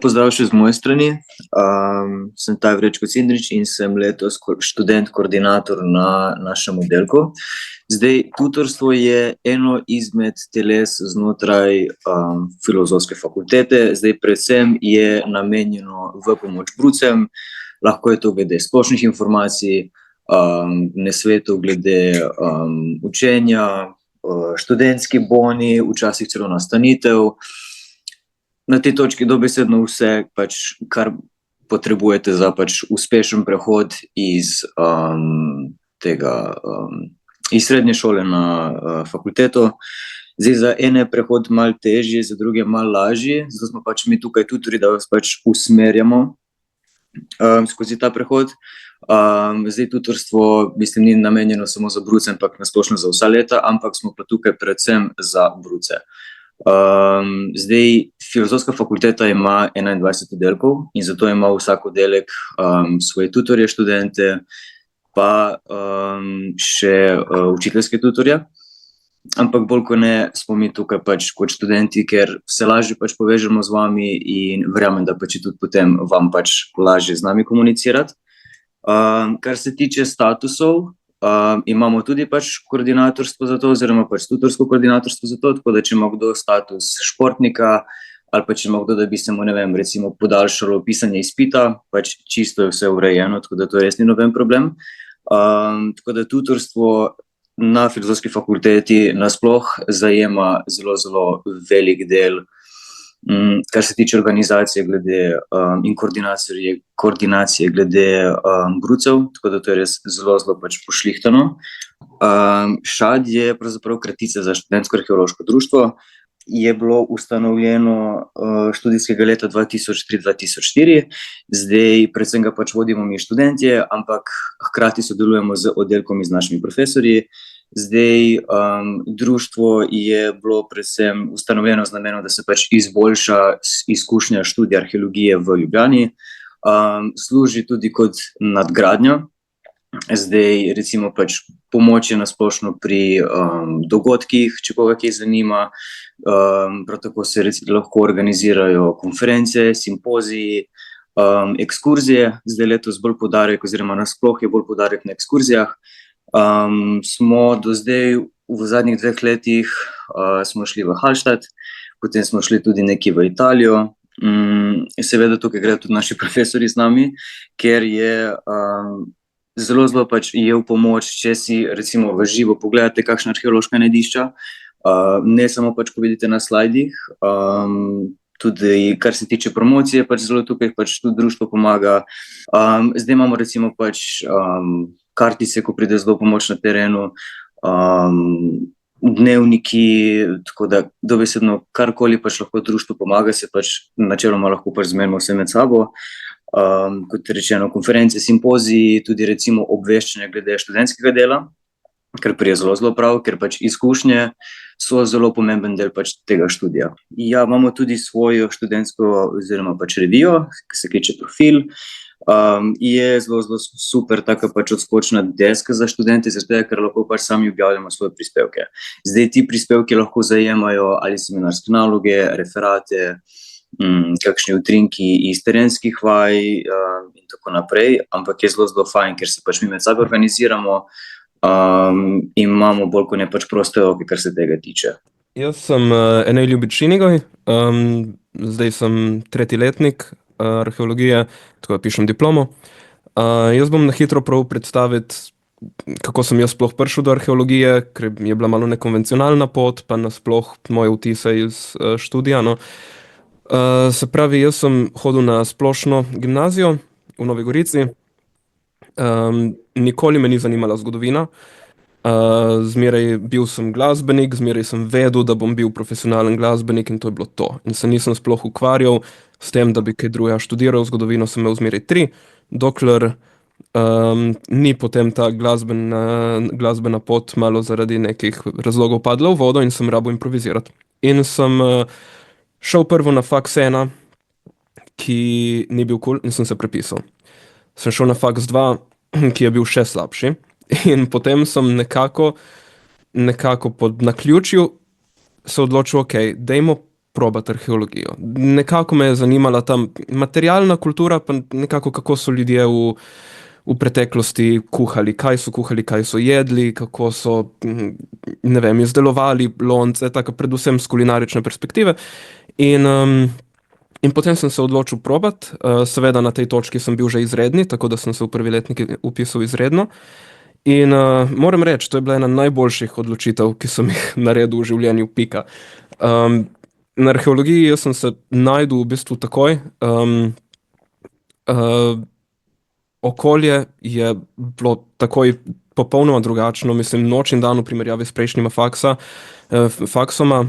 pozdrav še z moje strani. Sem Taj Vrečko Cindrič in sem letos študent koordinator na našem oddelku. Zdaj, tutorstvo je eno izmed teles znotraj Filozofske fakultete. Zdaj, predvsem je namenjeno v pomoč brucem, lahko je to glede splošnih informacij, nasvetov glede učenja, študentski boni, včasih celo nastanitev. Na tej točki dobesedno vse, kar potrebujete za uspešen prehod iz srednje šole na fakulteto. Zdaj, za ene prehod malo težji, za druge malo lažji, zato smo mi tukaj tutorji, da vas usmerjamo skozi ta prehod. Zdaj, tutorstvo, mislim, ni namenjeno samo za bruce, ampak nasplošno za vsa leta, ampak smo pa tukaj predvsem za bruce. Zdaj, Filozofska fakulteta ima 21 oddelkov in zato ima vsak oddelek svoje tutorje, študente, pa še učiteljske tutorje. Ampak bolj kot ne smo mi tukaj kot študenti, ker se lažje povežemo z vami in verjamem, da je tudi potem vam lažje z nami komunicirati. Kar se tiče statusov, imamo tudi koordinatorstvo za to, oziroma tutorsko koordinatorstvo za to, tako da če ima kdo status športnika ali če ima kdo, da bi se mu, ne vem, recimo podaljšalo pisanje izpita, čisto je vse urejeno, tako da to res ni noben problem. Tako da tutorstvo na Filozofski fakulteti nasploh zajema zelo, zelo velik del, kar se tiče organizacije glede in koordinacije glede brucev, tako da to je res zelo, zelo pošlihtano. ŠAD je pravzaprav kratica za Študentsko arheološko društvo, je bilo ustanovljeno študijskega leta 2003-2004, zdaj predvsem ga vodimo mi študentje, ampak hkrati sodelujemo z oddelkom in z našimi profesorji. Zdaj, društvo je bilo predvsem ustanovljeno z namenom, da se izboljša izkušnja študija arheologije v Ljubljani, služi tudi kot nadgradnja. Zdaj, recimo pomoč je nasplošno pri dogodkih, če koga kaj zanima, prav tako se lahko organizirajo konference, simpoziji, ekskurzije. Zdaj letos bolj poudarek, oziroma nasploh je bolj poudarek na ekskurzijah. Smo do zdaj v zadnjih 2 letih smo šli v Hallstatt, potem smo šli tudi nekaj v Italijo. Seveda tukaj gredo tudi naši profesori z nami, ker je zelo, zelo je v pomoč, če si recimo v živo pogledate kakšna arheološka najdišča, ne samo ko vidite na slajdih, tudi kar se tiče promocije, zelo tukaj tudi društvo pomaga. Zdaj imamo recimo kartice, ko pride zelo pomoč na terenu, dnevniki, tako da dobesedno karkoli lahko društvo pomaga, se načeloma lahko zmenimo vse med sabo. Kot rečeno, konference, simpoziji, tudi recimo obveščanje glede študentskega dela, kar prije zelo, zelo prav, ker izkušnje so zelo pomemben del tega študija. Ja, imamo tudi svojo študentsko oziroma revijo, ki se kliče Profil. Je zelo, zelo super taka odskočna deska za študente, zato ker lahko sami objavljamo svoje prispevke. Zdaj, ti prispevki lahko zajemajo ali seminarske naloge, referate, kakšni utrinki iz terenskih vaj in tako naprej, ampak je zelo, zelo fajn, ker se mi med sabo organiziramo in imamo bolj kot ne proste roke, kar se tega tiče. Jaz sem Enej Ljubič Šinigoj, zdaj sem 3. letnik arheologije, tako da pišem diplomo. Jaz bom na hitro prav predstaviti, kako sem jaz sploh prišel do arheologije, ker je bila malo nekonvencionalna pot, pa nasploh moje vtise iz študija. Se pravi, jaz sem hodil na splošno gimnazijo v Novi Gorici. Nikoli me ni zanimala zgodovina. Zmeraj bil sem glasbenik, zmeraj sem vedel, da bom bil profesionalen glasbenik in to je bilo to. In se nisem sploh ukvarjal s tem, da bi kaj drugega študiral, zgodovino sem imel zmeraj 3, dokler ni potem ta glasbena pot malo zaradi nekih razlogov padla v vodo in sem rabil improvizirati. In sem šel prvo na faks 1, ki ni bil kul, in sem se prepisal. Sem šel na faks 2, ki je bil še slabši, in potem sem nekako po naključju se odločil, dajmo probati arheologijo. Nekako me je zanimala ta materialna kultura, pa nekako kako so ljudje v preteklosti kuhali, kaj so jedli, kako so, ne vem, izdelovali lonce, tako predvsem z kulinarične perspektive. In potem sem se odločil probati, seveda na tej točki sem bil že izredni, tako da sem se v prvi letnik vpisal izredno. In moram reči, to je bila ena najboljših odločitev, ki sem jih naredil v življenju, pika. Na arheologiji jaz sem se našel v bistvu takoj. Okolje je bilo takoj popolnoma drugačno, mislim, noč in dan v primerjavi s prejšnjima faksoma.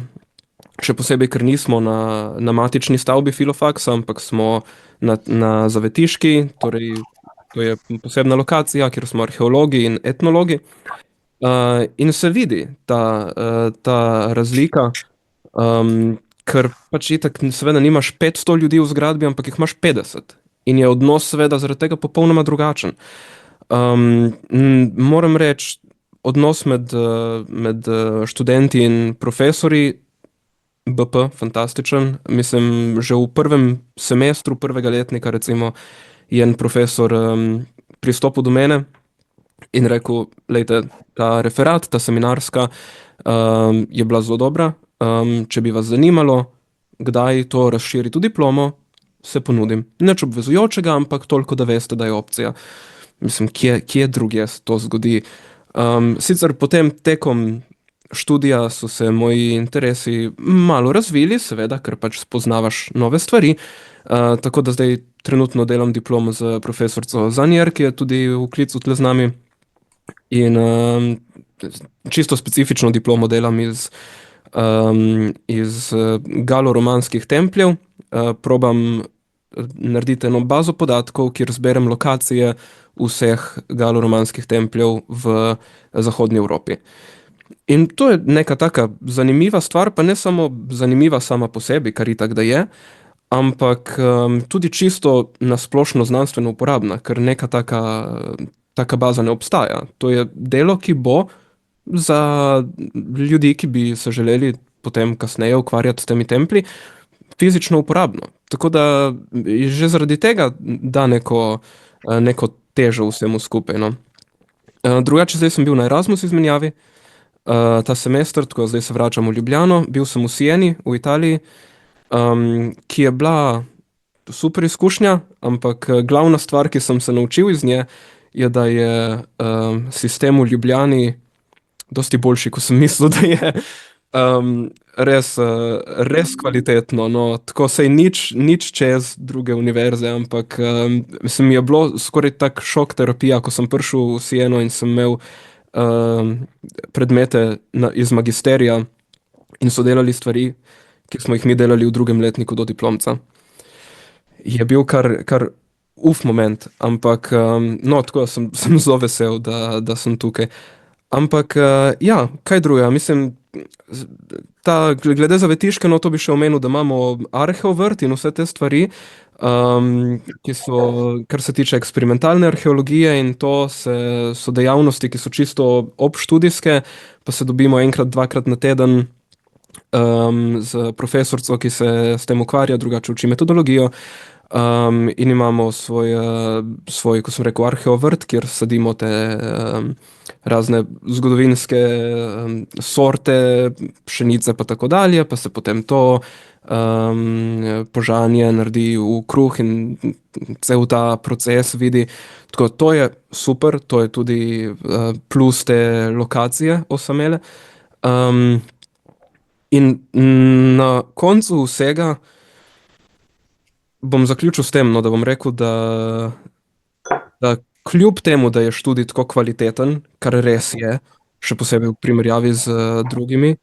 Še posebej, ker nismo na matični stavbi filofaksa, ampak smo na Zavetiški, torej to je posebna lokacija, kjer smo arheologi in etnologi. In se vidi ta razlika, ker pač itak seveda nimaš 500 ljudi v zgradbi, ampak jih imaš 50. In je odnos seveda zaradi tega popolnoma drugačen. Moram reči, odnos med študenti in profesori, BP, fantastičen. Mislim, že v prvem semestru prvega letnika recimo je en profesor pristopil do mene in rekel, lejte, ta referat, ta seminarska je bila zelo dobra. Če bi vas zanimalo, kdaj to razširiti v diplomo, se ponudim. Nič obvezujočega, ampak toliko, da veste, da je opcija. Mislim, kje drugje se to zgodi. Sicer potem tekom študija so se moji interesi malo razvili, seveda, ker pač spoznavaš nove stvari. Tako da zdaj trenutno delam diplomo z profesorico Zanjer, ki je tudi v klicu tle z nami. In čisto specifično diplomo delam iz galoromanskih templjev. Probam narediti eno bazo podatkov, kjer zberem lokacije vseh galoromanskih templjev v zahodnji Evropi. In to je neka taka zanimiva stvar, pa ne samo zanimiva sama po sebi, kar itak da je, ampak tudi čisto nasplošno znanstveno uporabna, ker neka taka baza ne obstaja. To je delo, ki bo za ljudi, ki bi se želeli potem kasneje ukvarjati s temi templji, fizično uporabno. Tako da že zaradi tega da neko težo vsemu skupaj, no. Drugače, zdaj sem bil na Erasmus izmenjavi, ta semester, tako zdaj se vračam v Ljubljano. Bil sem v Sieni, v Italiji, ki je bila super izkušnja, ampak glavna stvar, ki sem se naučil iz nje, je, da je sistem v Ljubljani dosti boljši, kot sem mislil, da je. Res kvalitetno, no, tako sej nič čez druge univerze, ampak mislim, mi je bilo skoraj tak šok terapija, ko sem prišel v Sieno in sem imel predmete iz magisterija in so delali stvari, ki smo jih mi delali v drugem letniku do diplomca. Je bil kar moment, ampak no, tako sem zelo vesel, da sem tukaj. Ampak ja, kaj drugega, mislim, glede Zavetiške, no, to bi še omenil, da imamo arheovrt in vse te stvari, ki so, kar se tiče eksperimentalne arheologije, in to so dejavnosti, ki so čisto obštudijske, pa se dobimo enkrat, dvakrat na teden z profesorico, ki se s tem ukvarja, drugače uči metodologijo. In imamo svoj, ko sem rekel, arheovrt, kjer sadimo te razne zgodovinske sorte, pšenice pa tako dalje, pa se potem to požanje naredi v kruh in cel ta proces vidi. Tako, to je super, to je tudi plus te lokacije osamele. In na koncu vsega bom zaključil s tem, no, da bom rekel, da kljub temu, da je študij tako kvaliteten, kar res je, še posebej v primerjavi z drugimi,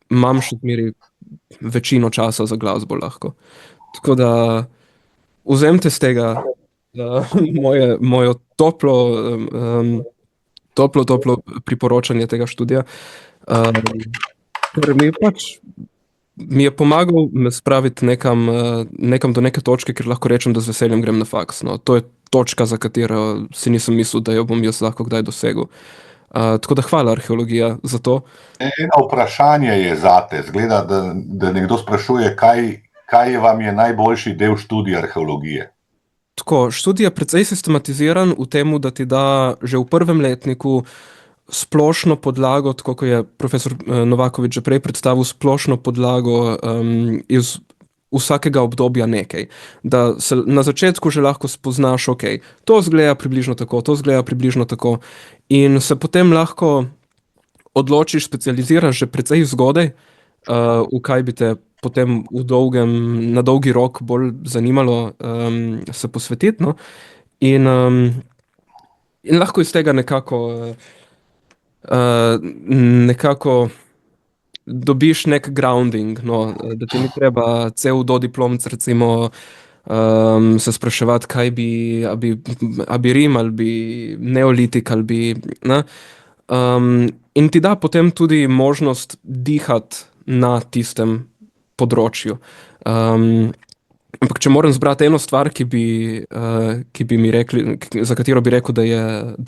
imam še zmeraj večino časa za glasbo lahko. Tako da vzemite z tega mojo toplo priporočanje tega študija, ker mi je pomagal me spraviti nekam do neke točke, kjer lahko rečem, da z veseljem grem na faks. No. To je točka, za katero si nisem mislil, da jo bom jaz lahko kdaj dosegel. Tako da hvala arheologija za to. Eno vprašanje je zate. Zgleda, da nekdo sprašuje, kaj vam je najboljši del študija arheologije? Tako, študij je precej sistematiziran v tem, da ti da že v prvem letniku splošno podlago, tako kot je profesor Novakovič že prej predstavil, splošno podlago iz vsakega obdobja nekaj. Da se na začetku že lahko spoznaš, ok, to zgleda približno tako, to zgleda približno tako, in se potem lahko odločiš, specializiraš že precej zgodaj, v kaj bi te potem na dolgi rok bolj zanimalo se posvetiti. No? In lahko iz tega nekako dobiš nek grounding, no? Da ti ni treba cel dodiplomc recimo se spraševati, kaj a bi Rim ali bi Neolitik ali bi... Ne? In ti da potem tudi možnost dihati na tistem področju. Ampak če moram zbrati eno stvar, ki bi mi rekli, za katero bi rekel, da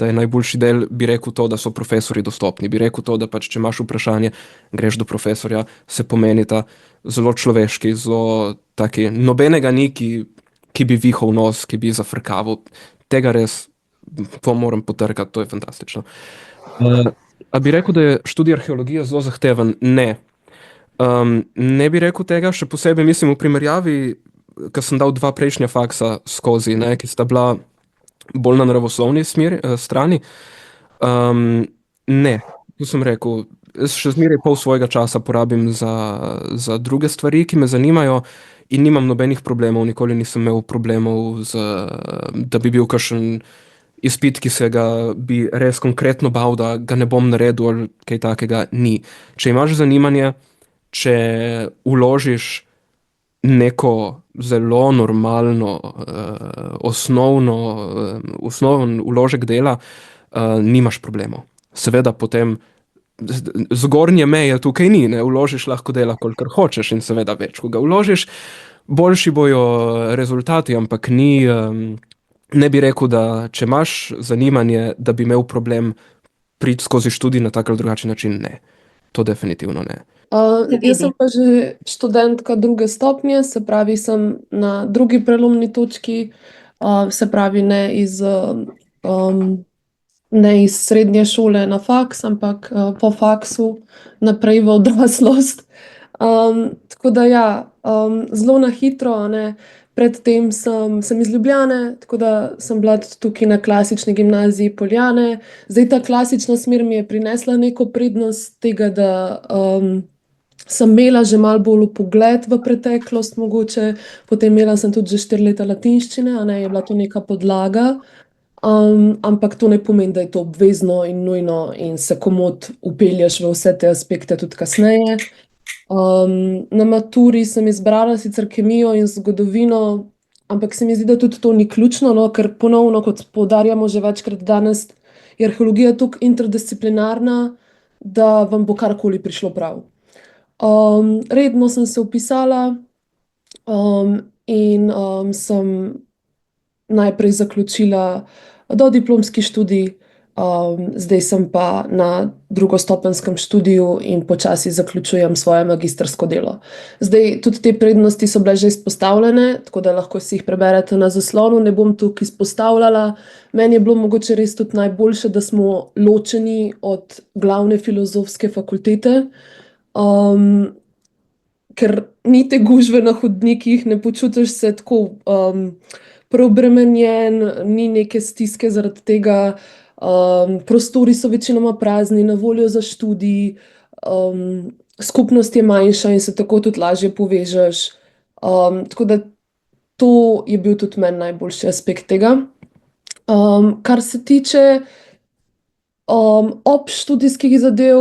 je najboljši del, bi rekel to, da so profesorji dostopni. Bi rekel to, da pač, če imaš vprašanje, greš do profesorja, se pomenita zelo človeški, zelo taki, nobenega ni, ki bi vihal nos, ki bi zafrkaval. Tega res, to moram potrkati, to je fantastično. A bi rekel, da je študij arheologije zelo zahteven? Ne. Ne bi rekel tega, še posebej mislim v primerjavi, ker sem dal 2 prejšnja faksa skozi, ne, ki sta bila bolj na naravoslovni strani. Ne, to sem rekel, jaz še zmeraj pol svojega časa porabim za druge stvari, ki me zanimajo, in nimam nobenih problemov, nikoli nisem imel problemov da bi bil kakšen izpit, ki se ga bi res konkretno bal, da ga ne bom naredil ali kaj takega, ni. Če imaš zanimanje, če vložiš neko zelo normalno, osnoven vložek dela, nimaš problemov. Seveda potem zgornje meje tukaj ni, ne, vložiš lahko dela, kolikor hočeš, in seveda več, ko ga vložiš, boljši bojo rezultati, ampak ne bi rekel, da če imaš zanimanje, da bi imel problem priti skozi študij na tak ali drugačen način, ne. To definitivno ne. Jaz sem pa že študentka 2. stopnje, se pravi, sem na drugi prelomni točki, se pravi, ne iz srednje šole na faks, ampak po faksu naprej v odraslost. Tako da ja, zelo na hitro, ne. Predtem sem iz Ljubljane, tako da sem bila tukaj na klasični gimnaziji Poljane. Zdaj ta klasična smer mi je prinesla neko prednost tega, da sem imela že malo bolj vpogled v preteklost mogoče, potem imela sem tudi že 4 leta latinščine, a ne, je bila to neka podlaga, ampak to ne pomeni, da je to obvezno in nujno in se komot vpelješ v vse te aspekte tudi kasneje. Na maturi sem izbrala sicer kemijo in zgodovino, ampak se mi zdi, da tudi to ni ključno, no, ker ponovno, kot poudarjamo že večkrat danes, je arheologija toliko interdisciplinarna, da vam bo karkoli prišlo prav. Redno sem se vpisala in sem najprej zaključila dodiplomski študij, zdaj sem pa na drugostopenskem študiju in počasi zaključujem svoje magistrsko delo. Zdaj, tudi te prednosti so bile že izpostavljene, tako da lahko si jih preberete na zaslonu, ne bom tukaj izpostavljala. Meni je bilo mogoče res tudi najboljše, da smo ločeni od glavne filozofske fakultete, ker ni te gužve na hodnikih, ne počutiš se tako preobremenjen, ni neke stiske zaradi tega, prostori so večinoma prazni, na voljo za študij, skupnost je manjša in se tako tudi lažje povežeš. Tako da to je bil tudi meni najboljši aspekt tega. Kar se tiče obštudijskih zadev,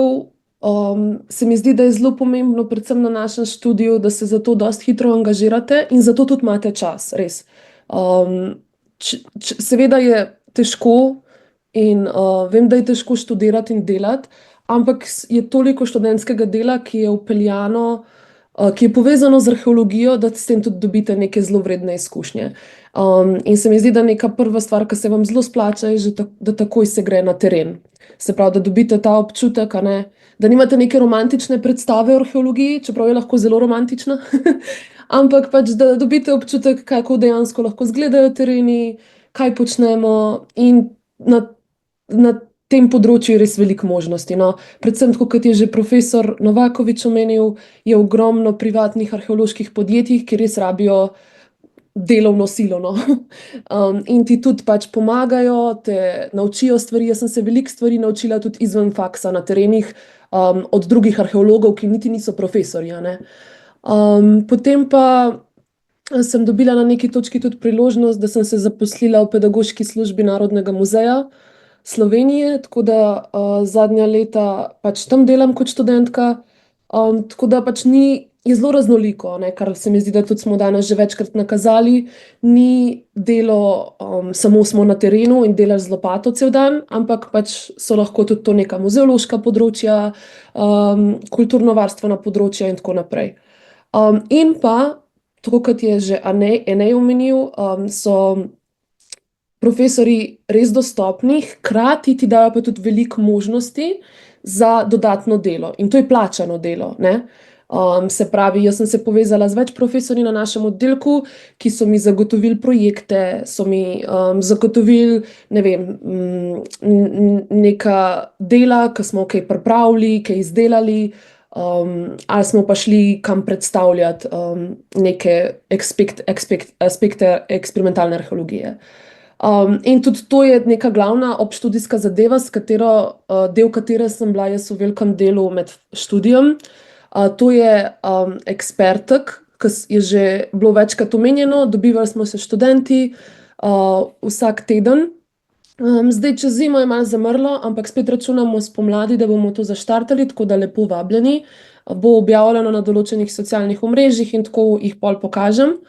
se mi zdi, da je zelo pomembno, predvsem na našem študiju, da se za to dosti hitro angažirate in zato tudi imate čas, res. Seveda je težko in vem, da je težko študirati in delati, ampak je toliko študentskega dela, ki je vpeljano ki je povezano z arheologijo, da s tem tudi dobite neke zelo vredne izkušnje. In se mi zdi, da neka prva stvar, ki se vam zelo splača, je že, da takoj se gre na teren. Se pravi, da dobite ta občutek, a ne, da nimate neke romantične predstave o arheologiji, čeprav je lahko zelo romantična, ampak pač, da dobite občutek, kako dejansko lahko izgledajo tereni, kaj počnemo in na tem področju je res veliko možnosti. No. Predvsem, tako kot je že profesor Novakovič omenil, je ogromno privatnih arheoloških podjetij, ki res rabijo delovno silo. No. In ti tudi pač pomagajo, te naučijo stvari. Jaz sem se veliko stvari naučila tudi izven faksa na terenih, od drugih arheologov, ki niti niso profesorji. A ne. Potem pa sem dobila na neki točki tudi priložnost, da sem se zaposlila v pedagoški službi Narodnega muzeja Slovenije, tako da zadnja leta pač tam delam kot študentka, tako da pač je zelo raznoliko, ne, kar se mi zdi, da tudi smo danes že večkrat nakazali, ni delo, samo smo na terenu in delaš z lopato cel dan, ampak pač so lahko tudi to neka muzeološka področja, kulturno-varstvena področja in tako naprej. In pa, tako kot je že Enej omenil, so profesorji res dostopni, hkrati ti dajo pa tudi veliko možnosti za dodatno delo. In to je plačano delo, ne. Se pravi, jaz sem se povezala z več profesorji na našem oddelku, ki so mi zagotovili projekte, so mi zagotovili, ne vem, neka dela, ki smo kaj pripravili, kaj izdelali, ali smo pa šli kam predstavljati neke aspekte eksperimentalne arheologije. In tudi to je neka glavna obštudijska zadeva, del katere sem bila jaz v velikem delu med študijem. To je ekspertek, ki je že bilo večkrat omenjeno, dobivali smo se študenti vsak teden. Zdaj čez zimo je malo zamrlo, ampak spet računamo spomladi, da bomo to zaštartali, tako da lepo vabljeni. Bo objavljeno na določenih socialnih omrežjih in tako jih pol pokažem.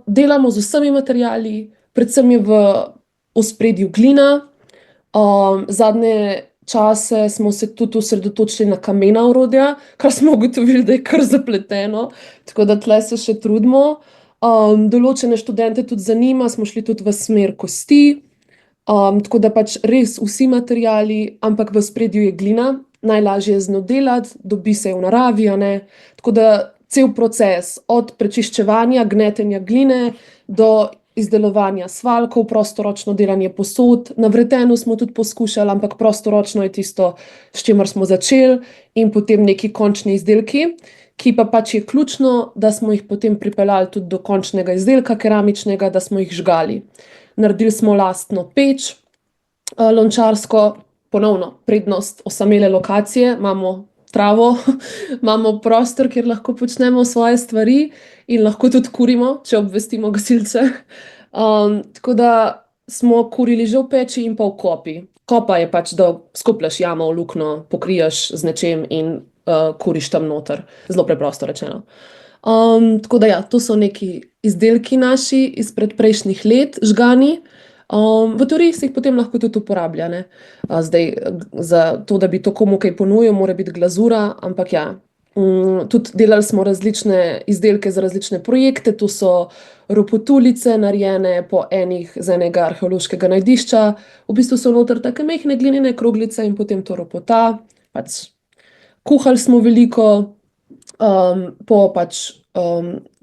Delamo z vsemi materiali, predvsem je v ospredju glina. Zadnje čase smo se tudi osredotočili na kamena orodja, kar smo ugotovili, da je kar zapleteno, tako da tle se še trudimo. Določene študente tudi zanima, smo šli tudi v smer kosti, tako da pač res vsi materiali, ampak v ospredju je glina, najlažje je z njo delati, dobi se v naravi, a ne. Tako da cel proces od prečiščevanja, gnetenja gline do izdelovanja svaljkov, prostoročno delanje posod. Na vretenu smo tudi poskušali, ampak prostoročno je tisto, s čimer smo začeli, in potem neki končni izdelki, ki pa pač je ključno, da smo jih potem pripeljali tudi do končnega izdelka keramičnega, da smo jih žgali. Naredili smo lastno peč, lončarsko, ponovno prednost osamele lokacije, imamo travo, imamo prostor, kjer lahko počnemo svoje stvari in lahko tudi kurimo, če obvestimo gasilce. Tako da smo kurili že v peči in pa v kopi. Kopa je pač, da skopljaš jamo v luknjo, pokriješ z nečem in kuriš tam noter. Zelo preprosto rečeno. Tako da ja, to so neki izdelki naši izpred prejšnjih let, žgani. V teoriji se jih potem lahko tudi uporablja, ne. Zdaj, za to, da bi to komu kaj ponudil, mora biti glazura, ampak ja. Tudi delali smo različne izdelke za različne projekte, to so ropotulice, narejene po z enega arheološkega najdišča. V bistvu so noter take majhne glinene kroglice in potem to ropota. Pač kuhali smo veliko, po pač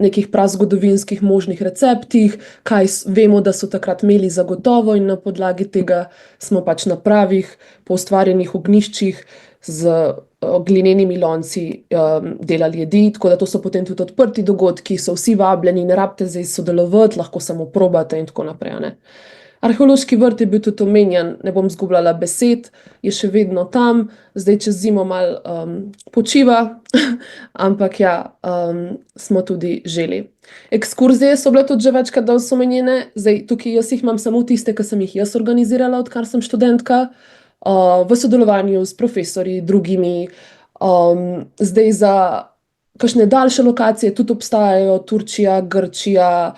nekih prazgodovinskih možnih receptih, kaj vemo, da so takrat imeli zagotovo, in na podlagi tega smo pač na pravih, poustvarjenih ognjiščih z glinenimi lonci delali jedi, tako da to so potem tudi odprti dogodki, so vsi vabljeni, ne rabite zdaj sodelovati, lahko samo probate in tako naprej, ne. Arheološki vrt je bil tudi omenjen, ne bom izgubljala besed, je še vedno tam, zdaj čez zimo malo počiva, ampak ja, smo tudi želi. Ekskurzije so bile tudi že večkrat danes omenjene, zdaj tukaj jaz jih imam samo tiste, ki sem jih jaz organizirala, odkar sem študentka, v sodelovanju s profesorji, drugimi. Zdaj za kakšne daljše lokacije tudi obstajajo, Turčija, Grčija,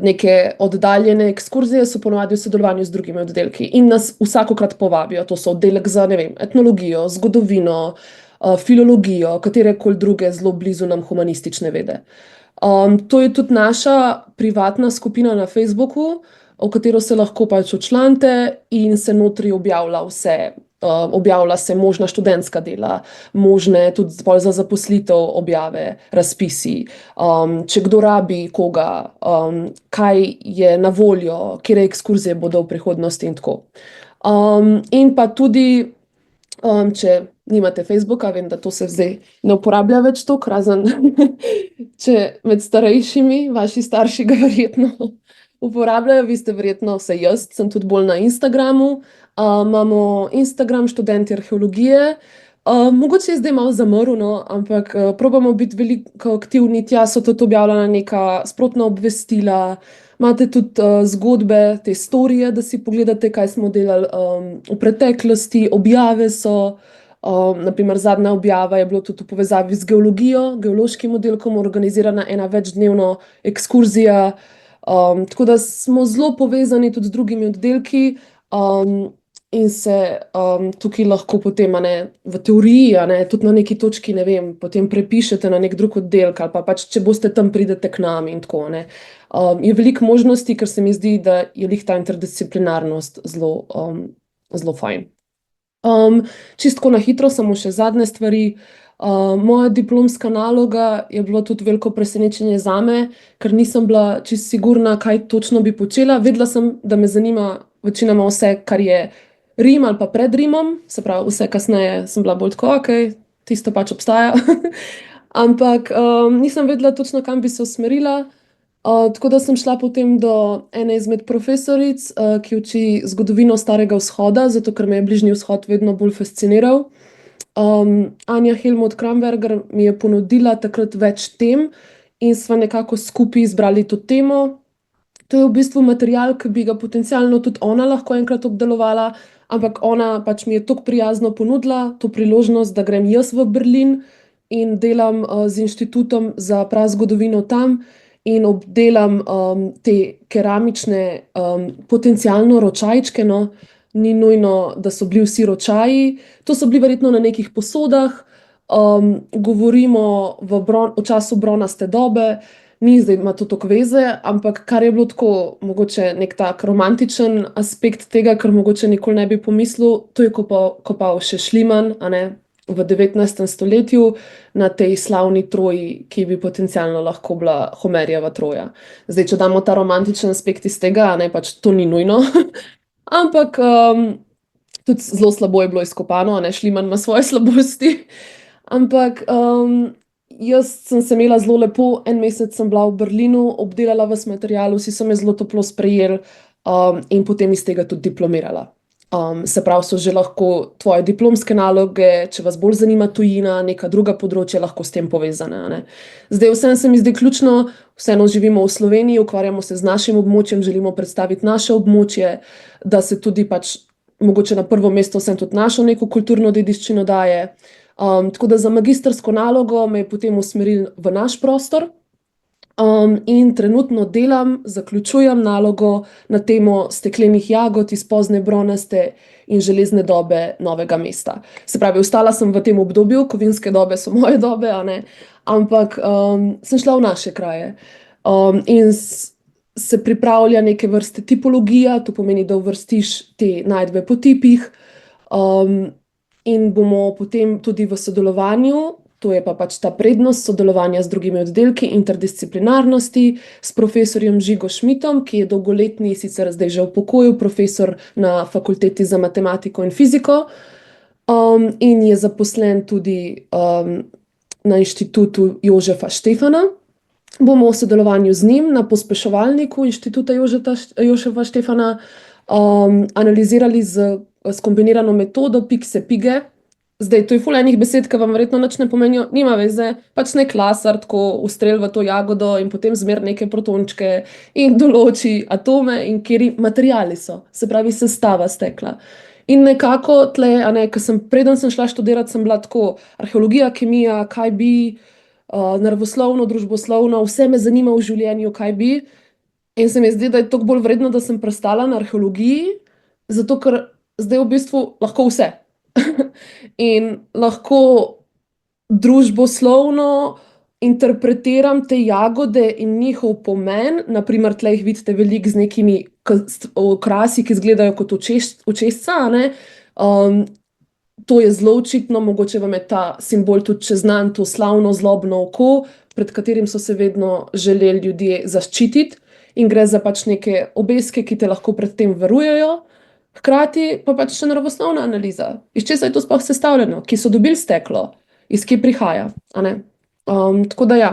neke oddaljene ekskurzije so ponavadi v sodelovanju z drugimi oddelki in nas vsakokrat povabijo. To so oddelek za, ne vem, etnologijo, zgodovino, filologijo, katerekoli druge zelo blizu nam humanistične vede. To je tudi naša privatna skupina na Facebooku, v katero se lahko pač včlanite in se notri objavlja vse. Objavlja se možna študentska dela, možne tudi bolj za zaposlitev objave, razpisi, če kdo rabi koga, kaj je na voljo, katere ekskurzije bodo v prihodnosti in tako. In pa tudi, če nimate Facebooka, vem, da to se zdaj ne uporablja več toliko, razen če med starejšimi, vaši starši ga verjetno uporabljajo, vi ste verjetno, vsaj jaz, sem tudi bolj na Instagramu. Imamo Instagram študenti arheologije. Mogoče je zdaj malo zamrl, no, ampak probamo biti veliko aktivni, tja so tudi objavljena neka sprotna obvestila, imate tudi zgodbe, te storije, da si pogledate, kaj smo delali v preteklosti, objave so. Naprimer, zadnja objava je bilo tudi v povezavi z geologijo, geološkim oddelkom organizirana ena večdnevna ekskurzija. Tako da smo zelo povezani tudi z drugimi oddelki in se tukaj lahko potem, v teoriji, tudi na neki točki, ne vem, potem prepišete na nek drug oddelek ali pa pač, če boste tam, pridete k nam in tako, Je veliko možnosti, ker se mi zdi, da je glih ta interdisciplinarnost zelo fajn. Čistko na hitro, samo še zadnje stvari. Moja diplomska naloga je bilo tudi veliko presenečenje zame, ker nisem bila čisto sigurna, kaj točno bi počela. Vedela sem, da me zanima večinoma vse, kar je Rim ali pa pred Rimom, se pravi, vse kasneje sem bila bolj tako, tisto pač obstaja. Ampak nisem vedela točno, kam bi se usmerila. Tako da sem šla potem do ene izmed profesoric, ki uči zgodovino Starega vzhoda, zato ker me je Bližnji vzhod vedno bolj fasciniral. Anja Helmut Kramberger mi je ponudila takrat več tem in sva nekako skupaj izbrali to temo. To je v bistvu material, ki bi ga potencialno tudi ona lahko enkrat obdelovala, ampak ona pač mi je tako prijazno ponudila to priložnost, da grem jaz v Berlin in delam z inštitutom za prazgodovino tam in obdelam te keramične, potencialno ročajčke, no. Ni nujno, da so bili vsi ročaji, to so bili verjetno na nekih posodah, govorimo v času bronaste dobe, ni zdaj ima to toliko veze, ampak kar je bilo tako, mogoče nek tak romantičen aspekt tega, ker mogoče nikoli ne bi pomislil, to je kopal še Schliemann, v 19. stoletju na tej slavni Troji, ki bi potencialno lahko bila Homerjeva Troja. Zdaj, če damo ta romantičen aspekt iz tega, pač to ni nujno. Ampak tudi zelo slabo je bilo izkopano, Schliemann ima svoje slabosti. Ampak jaz sem se imela zelo lepo, en mesec sem bila v Berlinu, obdelala vas material, vsi so me zelo toplo sprejeli in potem iz tega tudi diplomirala. Se pravi, so že lahko tvoje diplomske naloge, če vas bolj zanima tujina, neka druga področja, lahko s tem povezane. Zdaj vseeno se mi zdi ključno, vseeno živimo v Sloveniji, ukvarjamo se z našim območjem, želimo predstaviti naše območje, da se tudi pač mogoče na prvo mesto vseeno tudi našo neko kulturno dediščino daje. Tako da za magistrsko nalogo me je potem usmeril v naš prostor. In trenutno delam, zaključujem nalogo na temo steklenih jagod iz pozne bronaste in železne dobe Novega mesta. Se pravi, ostala sem v tem obdobju, kovinske dobe so moje dobe, ampak sem šla v naše kraje. In se pripravlja neke vrste tipologija, to pomeni, da uvrstiš te najdbe po tipih, in bomo potem tudi v sodelovanju, to je pa pač ta prednost sodelovanja z drugimi oddelki interdisciplinarnosti, s profesorjem Žigo Šmitom, ki je dolgoletni, sicer zdaj že v pokoju, profesor na Fakulteti za matematiko in fiziko, in je zaposlen tudi na Inštitutu Jožefa Štefana. Bomo v sodelovanju z njim na pospeševalniku Inštituta Jožefa Štefana analizirali s kombinirano metodo Pikse-Pige. Zdaj, to je ful enih besed, ki vam verjetno nič ne pomenijo, nima veze, pač nek laser tako ustreli v to jagodo in potem zmer neke protončke in določi atome in kateri materiali so, se pravi sestava stekla. In nekako tle, preden sem šla študirati, sem bila tako arheologija, kemija, kaj bi, naravoslovno, družboslovno, vse me zanima v življenju, kaj bi. In se mi zdi, da je toliko bolj vredno, da sem prestala na arheologiji, zato ker zdaj v bistvu lahko vse. In lahko družboslovno interpretiram te jagode in njihov pomen. Naprimer, tle jih vidite veliko z nekimi okrasi, ki izgledajo kot očesca, a ne. To je zelo očitno, mogoče vam je ta simbol tudi še znan, to slavno zlobno oko, pred katerim so se vedno želeli ljudje zaščititi, in gre za pač neke obeske, ki te lahko pred tem varujejo. Hkrati pa pač še naravoslovna analiza, iz česa je to sploh sestavljeno, ki so dobili steklo, iz kje prihaja, a ne. Tako da ja,